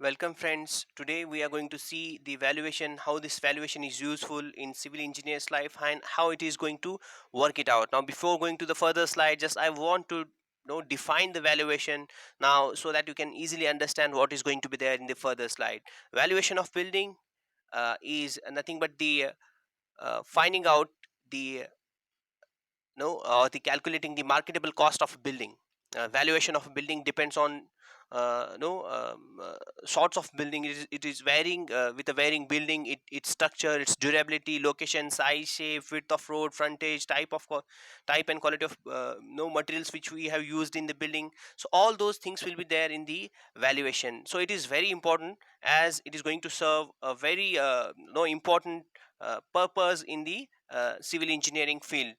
Welcome friends. Today we are going to see the valuation, how this valuation is useful in civil engineer's life and how it is going to work it out. Now before going to the further slide, just I want to define the valuation now so that you can easily understand what is going to be there in the further slide. Valuation of building is nothing but the finding out the the calculating the marketable cost of a building. Valuation of a building depends on sorts of building. It is varying with a varying building, its structure, its durability, location, size, shape, width of road, frontage, type and quality of materials which we have used in the building. So all those things will be there in the valuation. So it is very important as it is going to serve a very important purpose in the civil engineering field.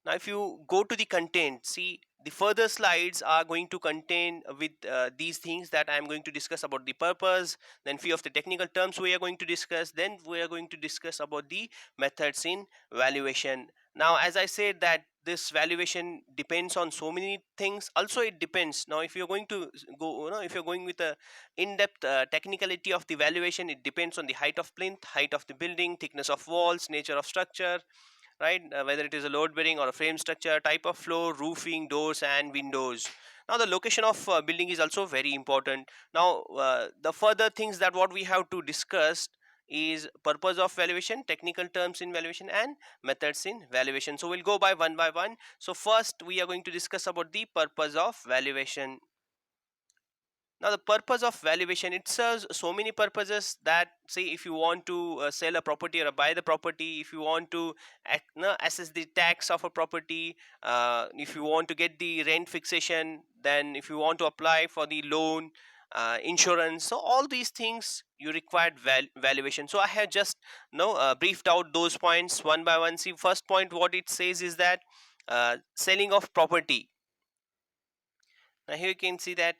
Now if you go to the content, see the further slides are going to contain with these things that I am going to discuss about the purpose, then few of the technical terms we are going to discuss, then we are going to discuss about the methods in valuation. Now as I said that this valuation depends on so many things. Also it depends, now if you're going to go, if you're going with a in-depth technicality of the valuation, it depends on the height of plinth, height of the building, thickness of walls, nature of structure, right? Whether it is a load bearing or a frame structure, type of floor, roofing, doors and windows. Now the location of building is also very important. Now the further things that what we have to discuss is purpose of valuation, technical terms in valuation and methods in valuation. So we'll go by one. So first we are going to discuss about the purpose of valuation. Now the purpose of valuation, it serves so many purposes that, say, if you want to sell a property or buy the property, if you want to assess the tax of a property, if you want to get the rent fixation, then if you want to apply for the loan, insurance, so all these things you required valuation. So I have just briefed out those points one by one. See, first point what it says is that selling of property. Now here you can see that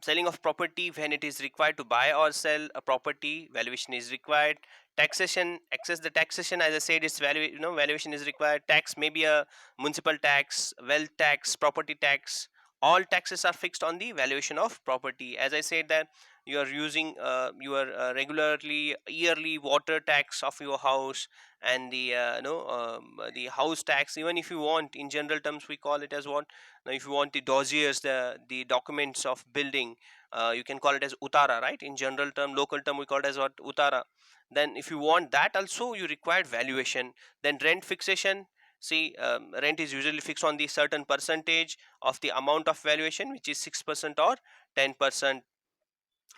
selling of property, when it is required to buy or sell a property, valuation is required. Taxation, access the taxation, as I said, it's valuation is required. Tax, maybe a municipal tax, wealth tax, property tax, all taxes are fixed on the valuation of property. As I said that you are using your regularly yearly water tax of your house, and the the house tax. Even if you want, in general terms we call it as what, now if you want the dossiers, the documents of building, you can call it as utara, right? In general term, local term, we call it as what, utara. Then if you want that also, you required valuation. Then rent fixation. See, rent is usually fixed on the certain percentage of the amount of valuation, which is 6% or 10%.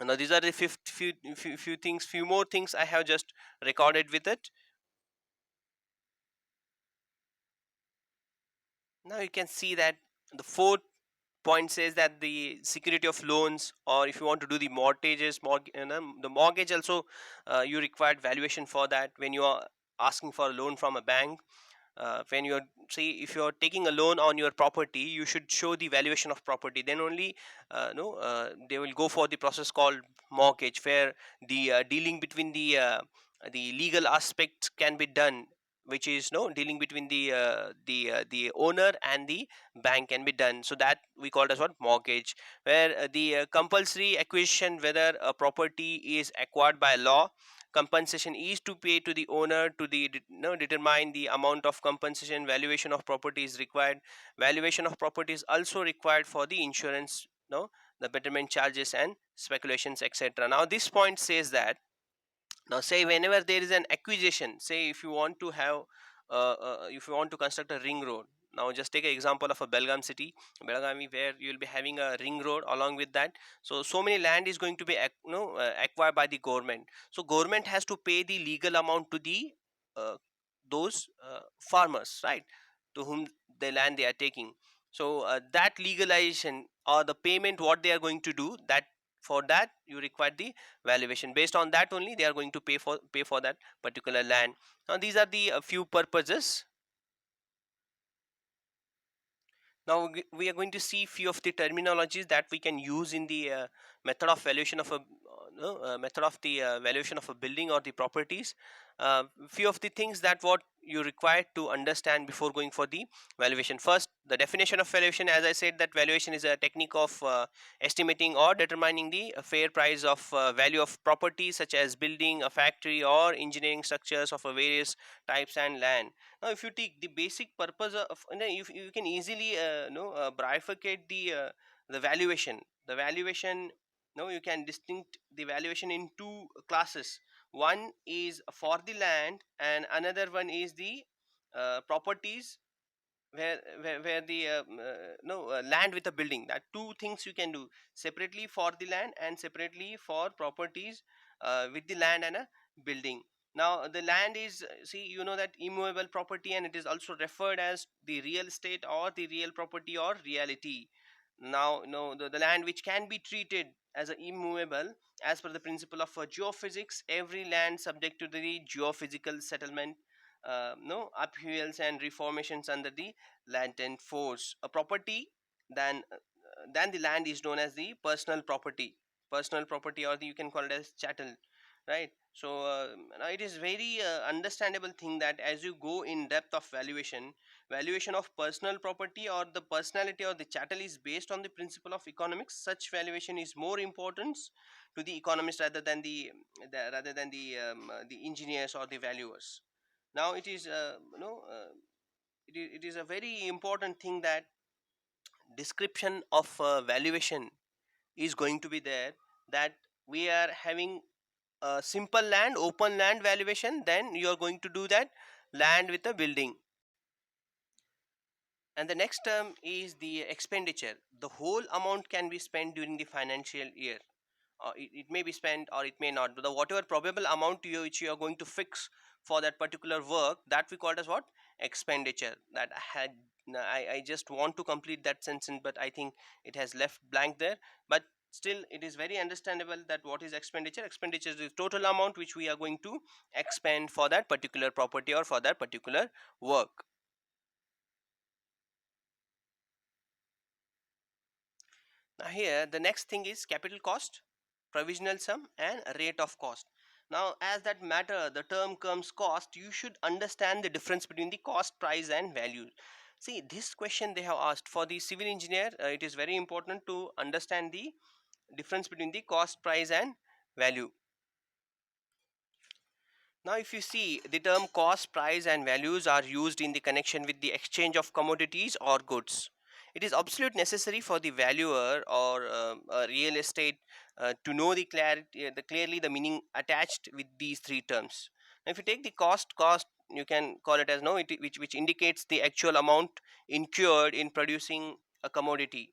Now these are the few things, few more things I have just recorded with it. Now you can see that the fourth point says that the security of loans, or if you want to do the mortgages, the mortgage also, you required valuation for that when you are asking for a loan from a bank. When you're, see, if you're taking a loan on your property, you should show the valuation of property, then only no they will go for the process called mortgage, where the dealing between the legal aspects can be done, which is no dealing between the owner and the bank can be done. So that we call it as what, mortgage, where the compulsory acquisition, whether a property is acquired by law, compensation is to pay to the owner to determine the amount of compensation. Valuation of property is required. Valuation of property is also required for the insurance, the betterment charges and speculations, etc. Now this point says that, now say whenever there is an acquisition, say if you want to have if you want to construct a ring road. Now just take an example of a Belgaum city, Belgavi, where you will be having a ring road. Along with that, so many land is going to be acquired by the government. So government has to pay the legal amount to the uh, those farmers, right, to whom the land they are taking. So that legalization or the payment what they are going to do, that for that you require the valuation. Based on that only they are going to pay for that particular land. Now these are the few purposes. Now we are going to see few of the terminologies that we can use in the method of valuation of a no, method of the valuation of a building or the properties. Few of the things that what you require to understand before going for the valuation. First, the definition of valuation. As I said, that valuation is a technique of estimating or determining the fair price of value of properties such as building, a factory, or engineering structures of a various types and land. Now, if you take the basic purpose of, you can easily bifurcate the valuation. The valuation, no, you can distinct the valuation in two classes. One is for the land, and another one is the properties where the no land with a building. That two things you can do separately for the land and separately for properties with the land and a building. Now the land is, see, you know, that immovable property, and it is also referred as the real estate or the real property or reality. Now, no, the land which can be treated as a immovable as per the principle of geophysics. Every land subject to the geophysical settlement, no upheavals and reformations under the latent force. A property, then the land is known as the personal property. Personal property, or the, you can call it as chattel, right? So now it is very understandable thing that as you go in depth of valuation of personal property or the personality or the chattel is based on the principle of economics. Such valuation is more important to the economist rather than the engineers or the valuers. Now it is it is a very important thing that description of valuation is going to be there, that we are having a simple land, open land valuation. Then you are going to do that land with a building. And the next term is the expenditure. The whole amount can be spent during the financial year. It may be spent or it may not, but the whatever probable amount which you are going to fix for that particular work, that we call as what? Expenditure. That I just want to complete that sentence, but I think it has left blank there. But still it is very understandable that what is expenditure. Expenditure is the total amount which we are going to expend for that particular property or for that particular work. Now here the next thing is capital cost, provisional sum, and rate of cost. Now as that matter the term comes cost, you should understand the difference between the cost, price, and value. See, this question they have asked for the civil engineer. It is very important to understand the difference between the cost, price, and value. Now, if you see, the term cost, price, and values are used in the connection with the exchange of commodities or goods. It is absolute necessary for the valuer or a real estate to know the clarity, the clearly the meaning attached with these three terms. Now, if you take the cost, you can call it as no, which indicates the actual amount incurred in producing a commodity,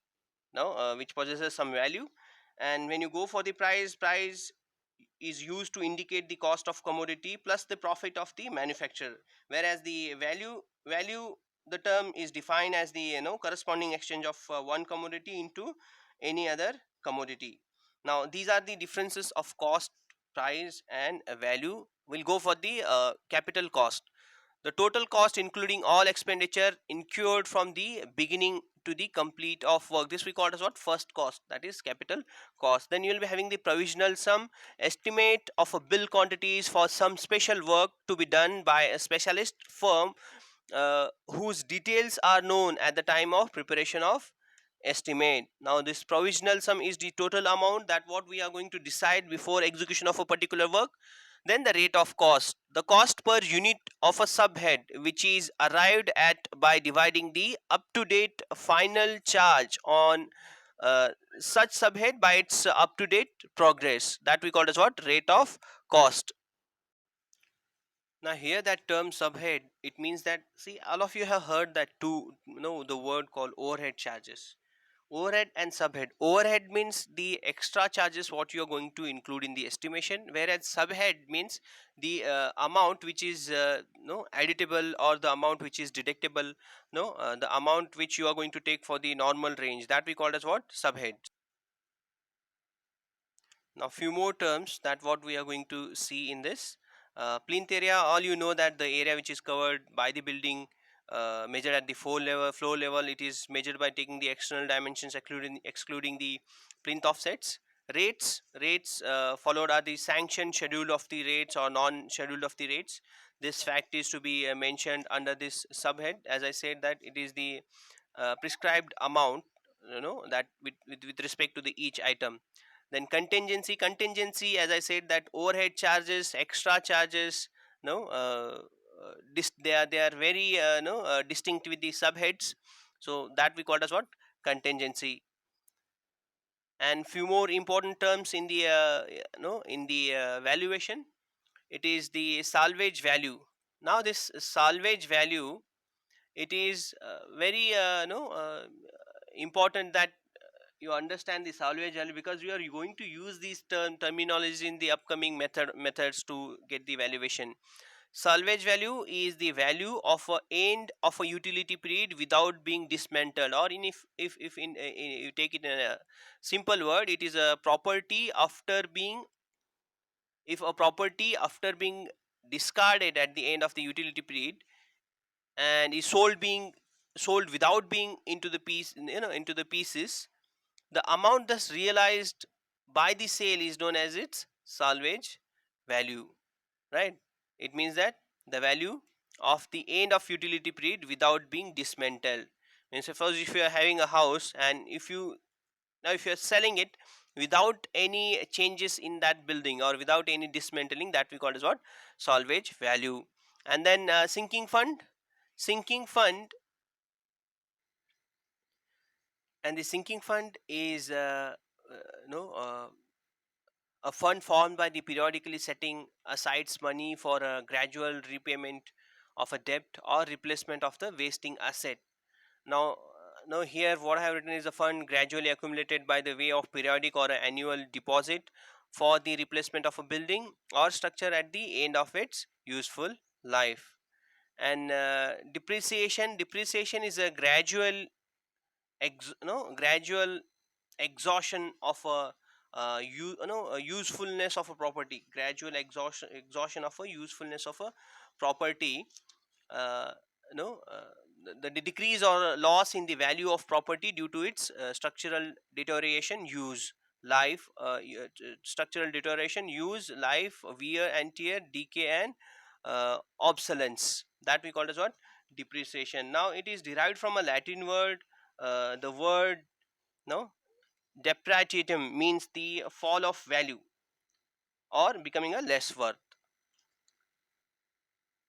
no, which possesses some value. And when you go for the price is used to indicate the cost of commodity plus the profit of the manufacturer, whereas the value, the term is defined as the corresponding exchange of one commodity into any other commodity. Now these are the differences of cost, price, and value. We'll go for the capital cost. The total cost including all expenditure incurred from the beginning to the complete of work, this we call as what? First cost, that is capital cost. Then you will be having the provisional sum, estimate of a bill quantities for some special work to be done by a specialist firm whose details are known at the time of preparation of estimate. Now this provisional sum is the total amount that what we are going to decide before execution of a particular work. Then the rate of cost, the cost per unit of a subhead, which is arrived at by dividing the up to date final charge on uh, such subhead by its up to date progress, that we call as what? Rate of cost. Now here that term subhead, it means that, see, all of you have heard that two, the word called overhead charges. Overhead and subhead. Overhead means the extra charges what you are going to include in the estimation, whereas subhead means the amount which is no editable, or the amount which is deductible, no the amount which you are going to take for the normal range, that we call as what? Subhead. Now few more terms that what we are going to see in this plinth area. All you know that the area which is covered by the building, measured at the floor level, it is measured by taking the external dimensions excluding the plinth offsets. Rates followed are the sanctioned schedule of the rates or non-scheduled of the rates. This fact is to be mentioned under this subhead. As I said, that it is the prescribed amount, that with respect to the each item. Then contingency, as I said, that overhead charges, extra charges, no they are very distinct with the subheads, so that we call as what, contingency. And few more important terms in the valuation. It is the salvage value. Now this salvage value, it is very important that you understand the salvage value, because we are going to use these terminology in the upcoming methods to get the valuation. Salvage value is the value of a end of a utility period without being dismantled, or in if in you take it in a simple word, it is a property after being, if a property after being discarded at the end of the utility period and is sold without being into the into the pieces, the amount thus realized by the sale is known as its salvage value, right? It means that the value of the end of utility period without being dismantled. Means suppose if you are having a house, and if you are selling it without any changes in that building or without any dismantling, that we call as what, salvage value. And then sinking fund and the sinking fund is no a fund formed by the periodically setting aside money for a gradual repayment of a debt or replacement of the wasting asset. Now here what I have written is a fund gradually accumulated by the way of periodic or an annual deposit for the replacement of a building or structure at the end of its useful life. And depreciation is a gradual gradual exhaustion of a a usefulness of a property, gradual exhaustion of a usefulness of a property. uh, you know uh, the decrease or loss in the value of property due to its structural deterioration, use life, structural deterioration, use life, wear and tear, decay, and obsolescence, that we call as what, depreciation. Now it is derived from a Latin word. The word, no, depreciatum means the fall of value or becoming a less worth.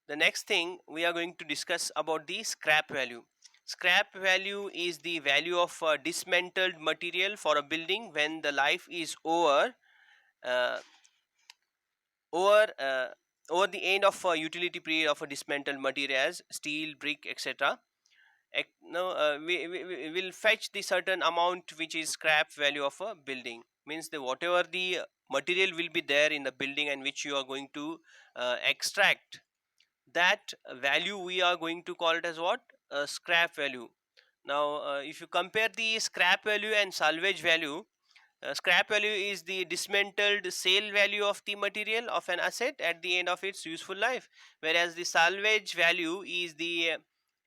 The next thing we are going to discuss about the scrap value. Scrap value is the value of dismantled material for a building when the life is uh, over over the end of a utility period of a dismantled material as steel, brick, etc. No, we will fetch the certain amount which is scrap value of a building. Means the whatever the material will be there in the building and which you are going to extract, that value we are going to call it as what, scrap value. Now if you compare the scrap value and salvage value, scrap value is the dismantled sale value of the material of an asset at the end of its useful life, whereas the salvage value is the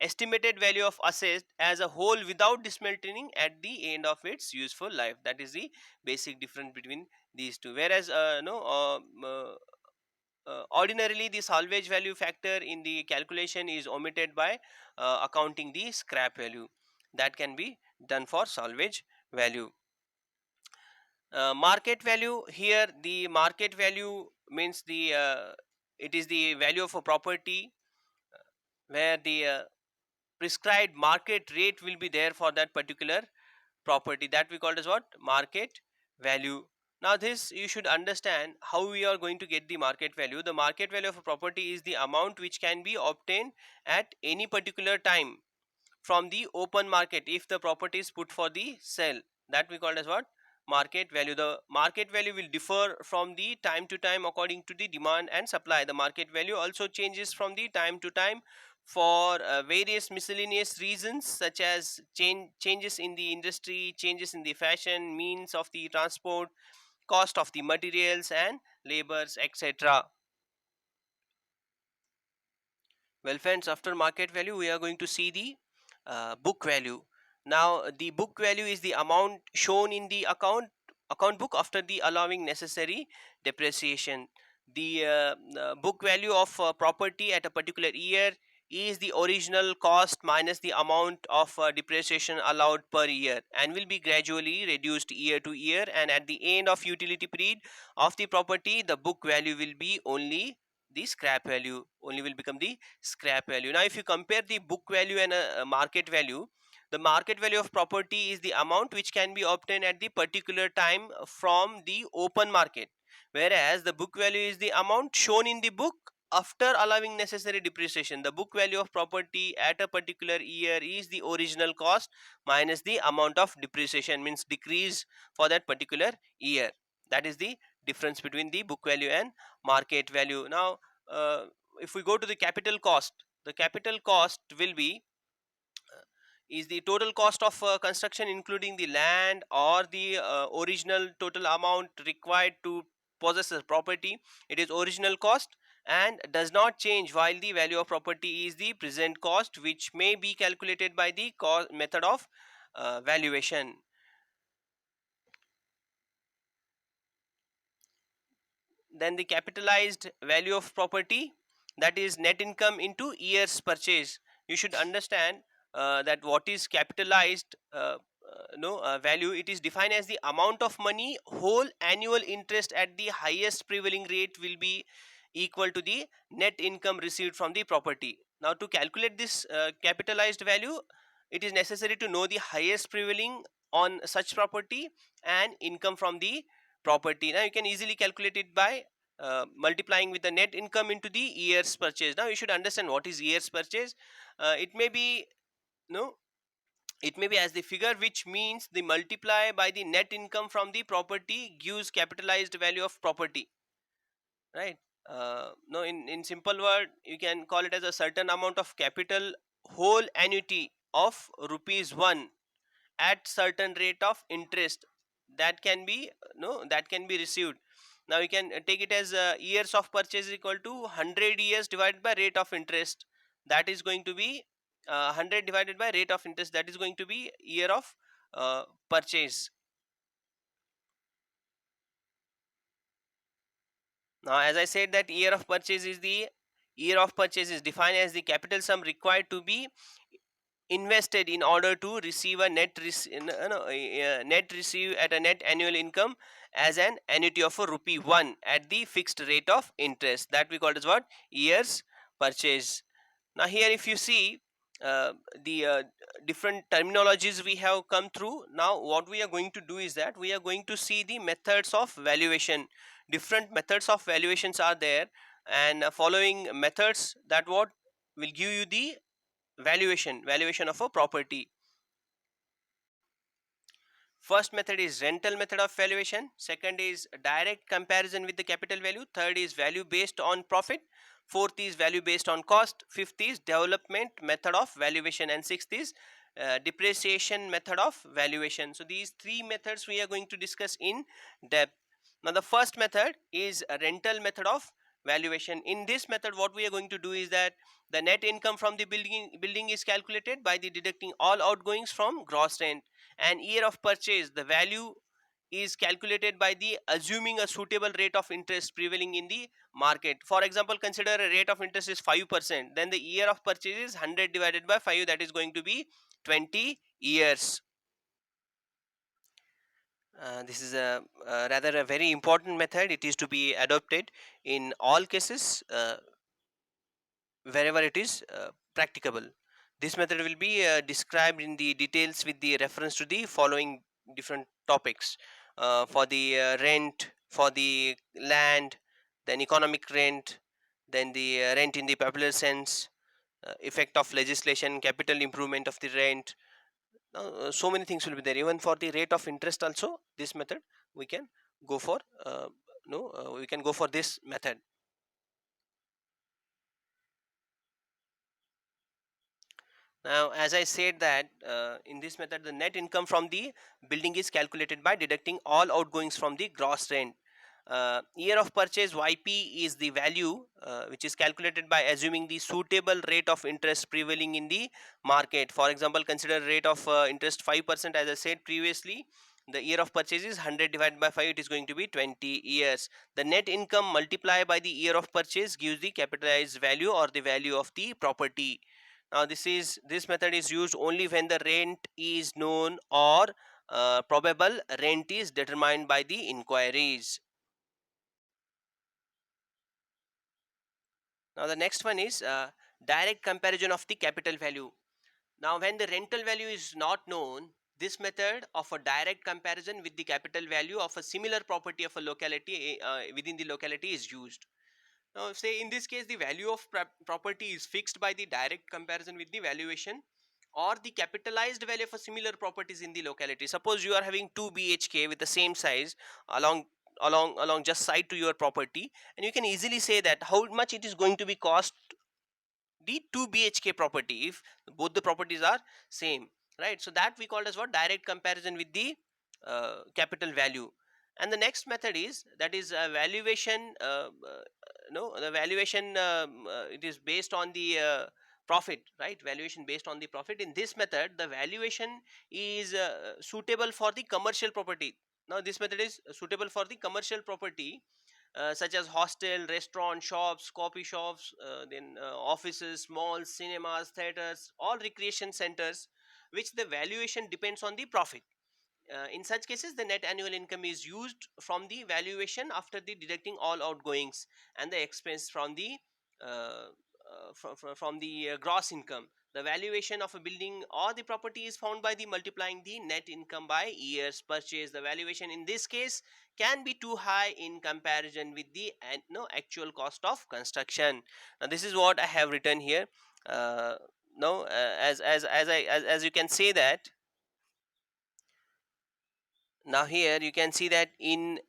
estimated value of asset as a whole without dismantling at the end of its useful life. That is the basic difference between these two. Whereas no ordinarily the salvage value factor in the calculation is omitted by accounting the scrap value. That can be done for salvage value. Market value, here the market value means the it is the value of a property where the prescribed market rate will be there for that particular property, that we call as what, market value. Now this you should understand how we are going to get the market value. The market value of a property is the amount which can be obtained at any particular time from the open market if the property is put for the sale, that we call as what, market value. The market value will differ from the time to time according to the demand and supply. The market value also changes from the time to time for various miscellaneous reasons, such as changes in the industry, changes in the fashion, means of the transport, cost of the materials and labors, etc. Well friends, after market value we are going to see the book value. Now the book value is the amount shown in the account account book after the allowing necessary depreciation. The book value of property at a particular year is the original cost minus the amount of depreciation allowed per year, and will be gradually reduced year to year, and at the end of utility period of the property, the book value will be only the scrap value, only will become the scrap value. Now if you compare the book value and a market value, the market value of property is the amount which can be obtained at the particular time from the open market, whereas the book value is the amount shown in the book after allowing necessary depreciation. The book value of property at a particular year is the original cost minus the amount of depreciation, means decrease for that particular year. That is the difference between the book value and market value. Now uh, if we go to the capital cost, the capital cost will be is the total cost of construction including the land or the original total amount required to possess a property. It is original cost and does not change while the value of property is the present cost, which may be calculated by the method of valuation. Then the capitalized value of property, that is net income into years purchase. You should understand that what is capitalized no value, it is defined as the amount of money whole annual interest at the highest prevailing rate will be equal to the net income received from the property. Now to calculate this capitalized value, it is necessary to know the highest prevailing on such property and income from the property. Now you can easily calculate it by multiplying with the net income into the years purchase. Now you should understand what is years purchase. It may be no it may be as the figure, which means the multiply by the net income from the property gives capitalized value of property, right? No, in simple word, you can call it as a certain amount of capital whole annuity of rupees 1 at certain rate of interest that can be no that can be received. Now you can take it as years of purchase equal to 100 years divided by rate of interest, that is going to be 100 divided by rate of interest, that is going to be year of purchase. Now as I said that year of purchase is defined as the capital sum required to be invested in order to receive a net receive at a net annual income as an annuity of a rupee 1 at the fixed rate of interest, that we call as what, years purchase. Now here if you see the different terminologies we have come through, now what we are going to do is that we are going to see the methods of valuation. Different methods of valuations are there, and following methods that what will give you the valuation of a property. First method is rental method of valuation, second is direct comparison with the capital value, third is value based on profit, fourth is value based on cost, fifth is development method of valuation, and sixth is depreciation method of valuation. So these three methods we are going to discuss in depth. Now the first method is a rental method of valuation. In this method what we are going to do is that the net income from the building is calculated by the deducting all outgoings from gross rent, and year of purchase the value is calculated by the assuming a suitable rate of interest prevailing in the market. For example, consider a rate of interest is 5%, then the year of purchase is 100 divided by 5, that is going to be 20 years. This is a rather a very important method. It is to be adopted in all cases wherever it is practicable. This method will be described in the details with the reference to the following different topics. For the rent, for the land, then economic rent, then the rent in the popular sense, effect of legislation, capital improvement of the rent. So many things will be there. Even for the rate of interest also, this method we can go for. No, we can go for this method. Now, as I said that in this method, the net income from the building is calculated by deducting all outgoings from the gross rent. Year of purchase YP is the value which is calculated by assuming the suitable rate of interest prevailing in the market. For example, consider rate of interest 5%, as I said previously. The year of purchase is 100 divided by 5, it is going to be 20 years. The net income multiplied by the year of purchase gives the capitalized value or the value of the property. Now this method is used only when the rent is known or probable rent is determined by the inquiries. Now the next one is direct comparison of the capital value. Now when the rental value is not known, this method of a direct comparison with the capital value of a similar property of a locality within the locality is used. Now say in this case the value of property is fixed by the direct comparison with the valuation or the capitalized value of a similar properties in the locality. Suppose you are having 2 BHK with the same size along just side to your property, and you can easily say that how much it is going to be cost the 2 BHK property if both the properties are same, right? So that we called as what, direct comparison with the capital value. And the next method is, that is valuation, no the valuation, it is based on the profit, right? Valuation based on the profit. In this method the valuation is suitable for the commercial property. Now this method is suitable for the commercial property, such as hostel, restaurant, shops, coffee shops, then offices, malls, cinemas, theaters, all recreation centers, which the valuation depends on the profit. In such cases, the net annual income is used from the valuation after the deducting all outgoings and the expense from the gross income. The valuation of a building or the property is found by the multiplying the net income by years purchase. The valuation in this case can be too high in comparison with the no actual cost of construction. Now this is what I have written here. No as you can say that, now here you can see that in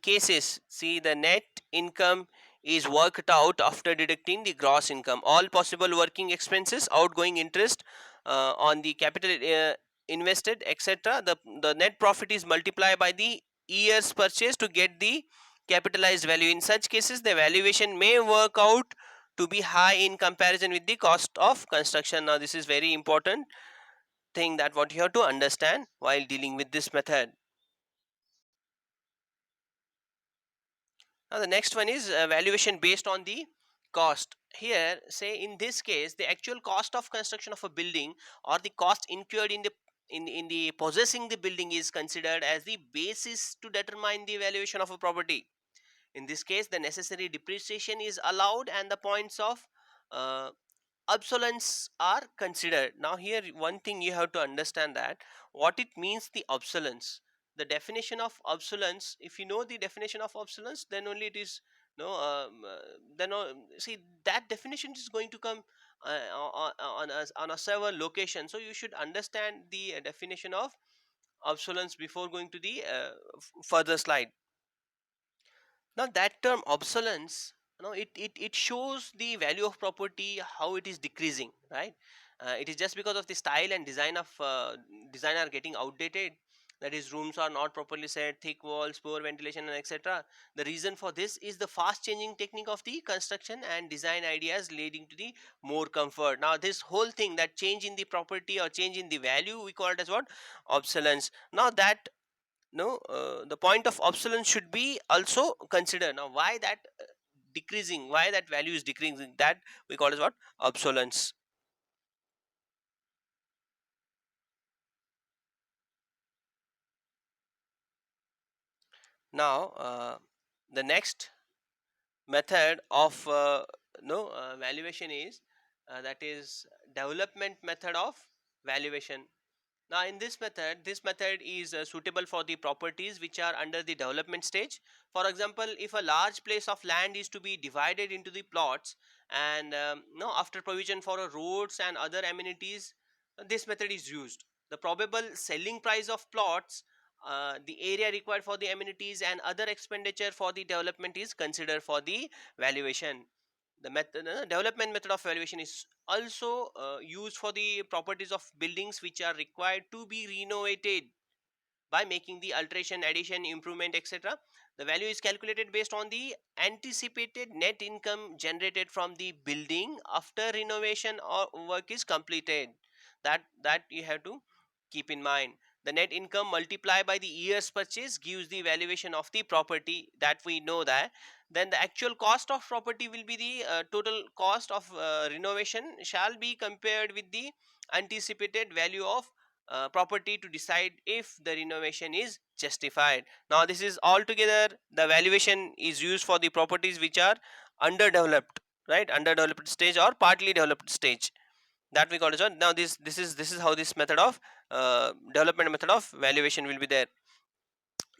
cases, see, the net income is worked out after deducting the gross income, all possible working expenses, outgoing interest on the capital invested, etc. The net profit is multiplied by the years purchase to get the capitalized value. In such cases the valuation may work out to be high in comparison with the cost of construction. Now this is very important thing that what you have to understand while dealing with this method. Now the next one is valuation based on the cost. Here, say in this case, the actual cost of construction of a building or the cost incurred in the possessing the building is considered as the basis to determine the valuation of a property. In this case, the necessary depreciation is allowed and the points of uh, obsolescence are considered. Now here one thing you have to understand, that what it means, the obsolescence. The definition of obsolescence, if you know the definition of obsolescence, then only it is no then see, that definition is going to come on a several location, so you should understand the definition of obsolescence before going to the further slide. Now that term obsolescence, it shows the value of property, how it is decreasing, right? It is just because of the style and design of design are getting outdated. That is, rooms are not properly set, thick walls, poor ventilation, and etc. The reason for this is the fast changing technique of the construction and design ideas leading to the more comfort. Now this whole thing, that change in the property or change in the value, we call it as what, obsolescence. Now that, no the point of obsolescence should be also considered. Now why that decreasing, why that value is decreasing, that we call as what, obsolescence. Now the next method of valuation is that is development method of valuation. Now in this method is suitable for the properties which are under the development stage. For example, if a large place of land is to be divided into the plots, and no after provision for roads and other amenities, this method is used. The probable selling price of plots, the area required for the amenities and other expenditure for the development is considered for the valuation. The development method of valuation is also used for the properties of buildings which are required to be renovated by making the alteration, addition, improvement, etc. The value is calculated based on the anticipated net income generated from the building after renovation or work is completed. That you have to keep in mind. The net income multiplied by the year's purchase gives the valuation of the property, that we know that. Then the actual cost of property will be the total cost of renovation shall be compared with the anticipated value of property to decide if the renovation is justified. Now this is altogether the valuation is used for the properties which are underdeveloped, right? Underdeveloped stage or partly developed stage, that we got it. Now this is how this method of development method of valuation will be there.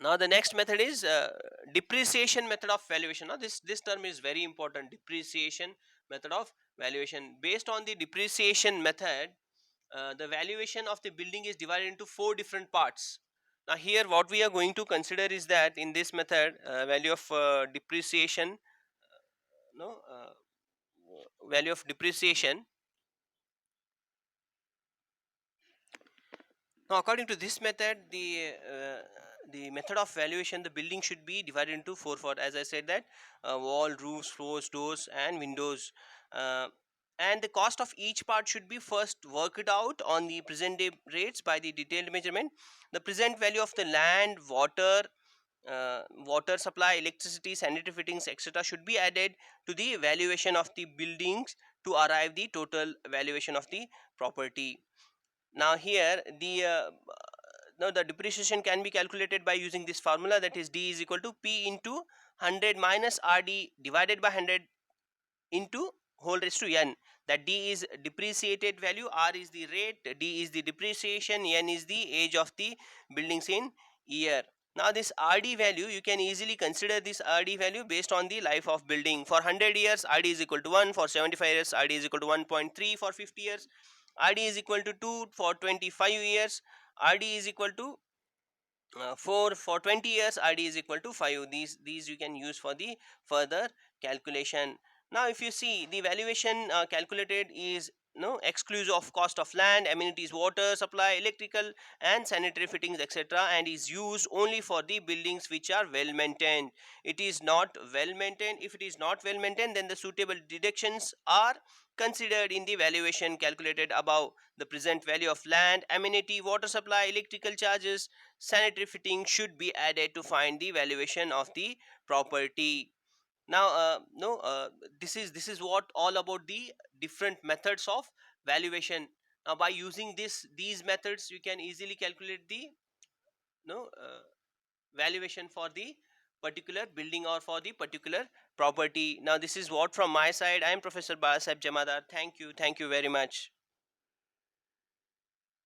Now the next method is depreciation method of valuation. Now this term is very important, depreciation method of valuation. Based on the depreciation method, the valuation of the building is divided into four different parts. Now here what we are going to consider is that in this method, value of depreciation, no value of depreciation. Now, according to this method, the method of valuation, the building should be divided into four. For, as I said, that wall, roofs, floors, doors, and windows. Uh, and the cost of each part should be first worked out on the present day rates by the detailed measurement. The present value of the land, water supply, electricity, sanitary fittings, etc., should be added to the valuation of the buildings to arrive the total valuation of the property. Now here the now the depreciation can be calculated by using this formula, that is D is equal to P into 100 minus RD divided by 100 into whole raised to n. That D is depreciated value, R is the rate, D is the depreciation, n is the age of the buildings in year. Now this RD value, you can easily consider this RD value based on the life of building. For 100 years RD is equal to 1, for 75 years RD is equal to 1.3, for 50 years RD is equal to 2, for 25 years RD is equal to 4, for 20 years RD is equal to 5. These you can use for the further calculation. Now if you see, the valuation calculated is no exclusive of cost of land, amenities, water supply, electrical and sanitary fittings, etc., and is used only for the buildings which are well maintained. It is not well maintained. If it is not well maintained, then the suitable deductions are considered in the valuation calculated above. The present value of land, amenity, water supply, electrical charges, sanitary fitting should be added to find the valuation of the property. Now no this is what all about the different methods of valuation. Now by using these methods, you can easily calculate the no valuation for the particular building or for the particular property. Now this is what from my side. I am Professor Balasaheb Jamadar. Thank you very much.